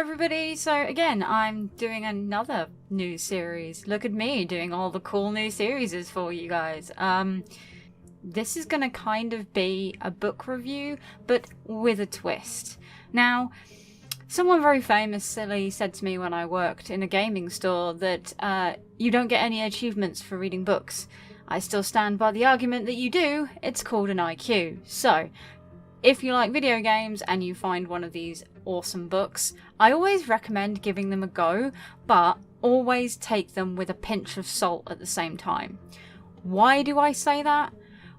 everybody! So again, I'm doing another new series. Look at me doing all the cool new series for you guys. This is gonna kind of be a book review, but with a twist. Now, someone very famously said to me when I worked in a gaming store that you don't get any achievements for reading books. I still stand by the argument that you do. It's called an IQ. So, if you like video games and you find one of these awesome books, I always recommend giving them a go, but always take them with a pinch of salt at the same time. Why do I say that?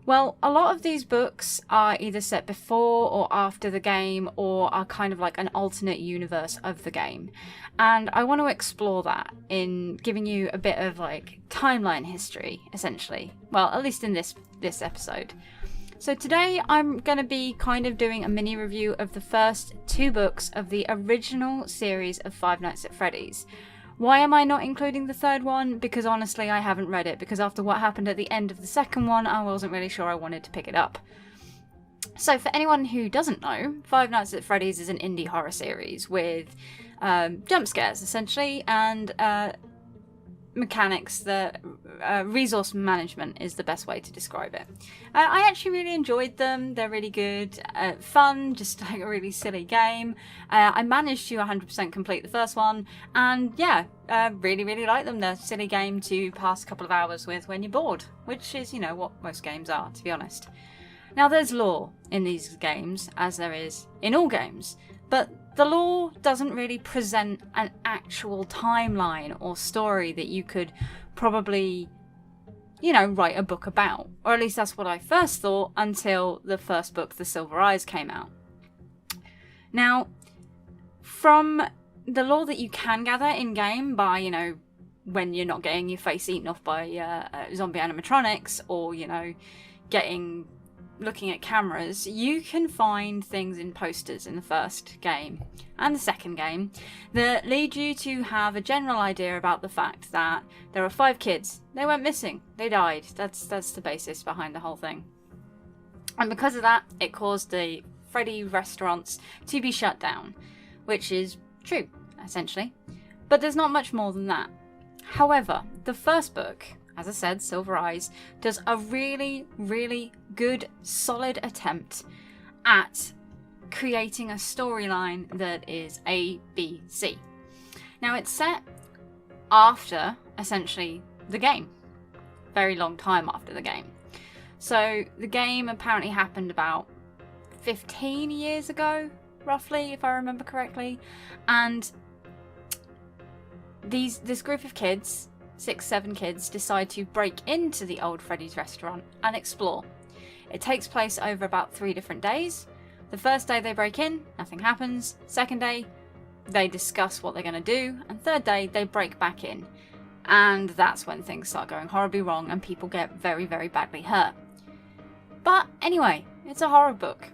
Well, a lot of these books are either set before or after the game, or are kind of like an alternate universe of the game. And I want to explore that in giving you a bit of like timeline history, essentially. Well, at least in this episode. So today I'm going to be kind of doing a mini review of the first two books of the original series of Five Nights at Freddy's. Why am I not including the third one? Because honestly I haven't read it, because after what happened at the end of the second one I wasn't really sure I wanted to pick it up. So for anyone who doesn't know, Five Nights at Freddy's is an indie horror series with jump scares essentially, and mechanics that resource management is the best way to describe it. I actually really enjoyed them. They're really good, fun, just like a really silly game. I managed to 100% complete the first one, and yeah, really like them. They're a silly game to pass a couple of hours with when you're bored, which is, you know, what most games are, to be honest. Now there's lore in these games, as there is in all games, but the lore doesn't really present an actual timeline or story that you could probably, you know, write a book about. Or at least that's what I first thought until the first book, The Silver Eyes, came out. Now, from the lore that you can gather in-game by, you know, when you're not getting your face eaten off by zombie animatronics, or, you know, looking at cameras, you can find things in posters in the first game and the second game that lead you to have a general idea about the fact that there are 5 kids. They went missing. They died. That's the basis behind the whole thing. And because of that, it caused the Freddy restaurants to be shut down, which is true, essentially. But there's not much more than that. However, the first book, as I said, Silver Eyes, does a really good, solid attempt at creating a storyline that is A, B, C. Now it's set after, essentially, the game. Very long time after the game. So the game apparently happened about 15 years ago, roughly, if I remember correctly. And this group of kids, 6-7 kids, decide to break into the old Freddy's restaurant and explore. It takes place over about 3 different days. The first day they break in, nothing happens. Second day, they discuss what they're going to do. And third day, they break back in. And that's when things start going horribly wrong and people get very badly hurt. But anyway, it's a horror book.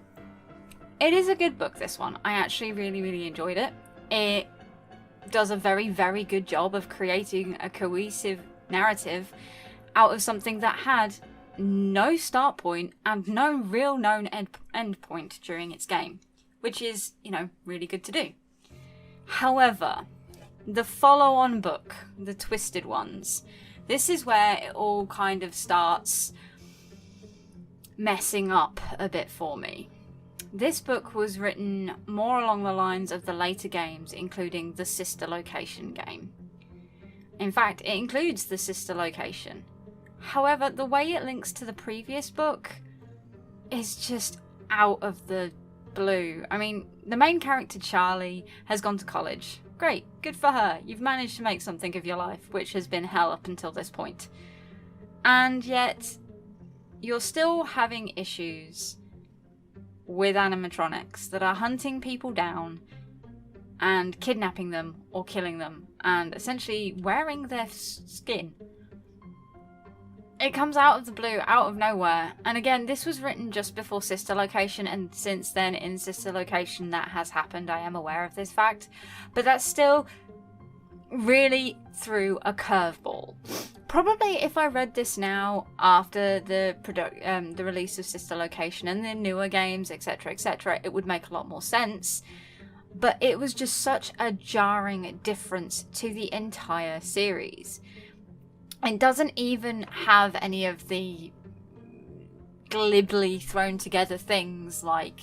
It is a good book, this one. I actually really enjoyed it. It does a very good job of creating a cohesive narrative out of something that had no start point and no real known end point during its game, which is, you know, really good to do. However, the follow-on book, The Twisted Ones, this is where it all kind of starts messing up a bit for me. This book was written more along the lines of the later games, including the Sister Location game. In fact, it includes the Sister Location. However, the way it links to the previous book is just out of the blue. I mean, the main character, Charlie, has gone to college. Great, good for her. You've managed to make something of your life, which has been hell up until this point. And yet, you're still having issues with animatronics that are hunting people down and kidnapping them or killing them and essentially wearing their skin. It comes out of the blue, out of nowhere. And again, this was written just before Sister Location, and since then in Sister Location that has happened. I am aware of this fact, but that's still really threw a curveball. Probably if I read this now after the release of Sister Location and the newer games, etc, it would make a lot more sense. but it was just such a jarring difference to the entire series. It doesn't even have any of the glibly thrown together things like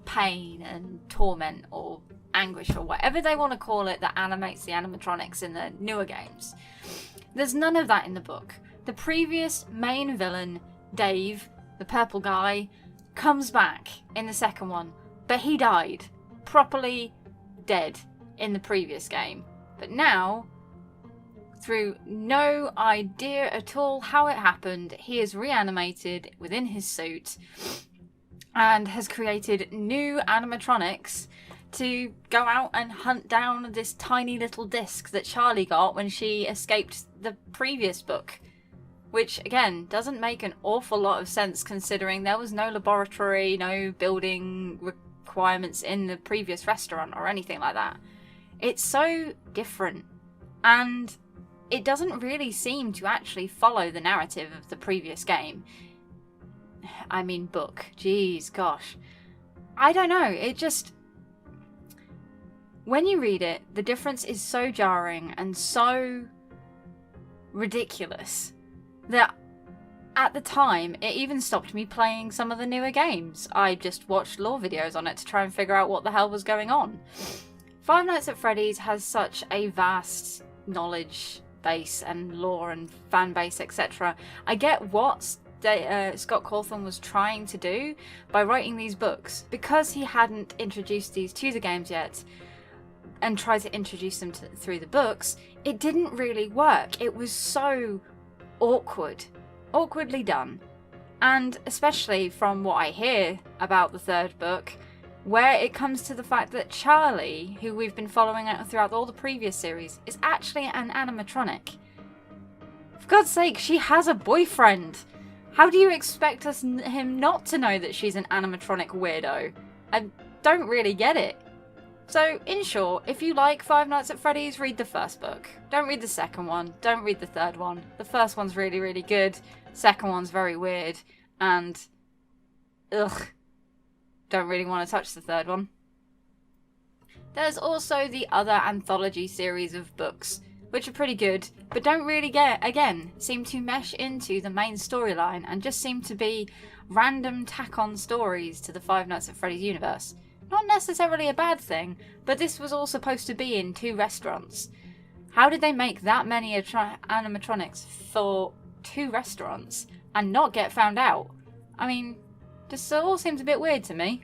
pain and torment or anguish or whatever they want to call it that animates the animatronics in the newer games. There's none of that in the book. The previous main villain, Dave, the purple guy, comes back in the second one, but he died. Properly dead in the previous game. But now, through no idea at all how it happened, he is reanimated within his suit and has created new animatronics to go out and hunt down this tiny little disc that Charlie got when she escaped the previous book. Which, again, doesn't make an awful lot of sense considering there was no laboratory, no building requirements in the previous restaurant or anything like that. It's so different, and it doesn't really seem to actually follow the narrative of the previous game. I mean, book. Jeez, gosh. I don't know, it just... When you read it, the difference is so jarring and so ridiculous that at the time, it even stopped me playing some of the newer games. I just watched lore videos on it to try and figure out what the hell was going on. Five Nights at Freddy's has such a vast knowledge base and lore and fan base, etc. I get what Scott Cawthon was trying to do by writing these books. Because he hadn't introduced these to the games yet and tried to introduce them through the books, it didn't really work. It was so awkwardly done, and especially from what I hear about the third book, where it comes to the fact that Charlie, who we've been following throughout all the previous series, is actually an animatronic. For God's sake, she has a boyfriend. How do you expect him not to know that she's an animatronic weirdo? I don't really get it. So, in short, if you like Five Nights at Freddy's, read the first book. Don't read the second one. Don't read the third one. The first one's really, really good. Second one's very weird. And, ugh, don't really want to touch the third one. There's also the other anthology series of books, which are pretty good, but don't really seem to mesh into the main storyline and just seem to be random tack-on stories to the Five Nights at Freddy's universe. Not necessarily a bad thing, but this was all supposed to be in 2 restaurants. How did they make that many animatronics for 2 restaurants and not get found out? I mean, just all seems a bit weird to me.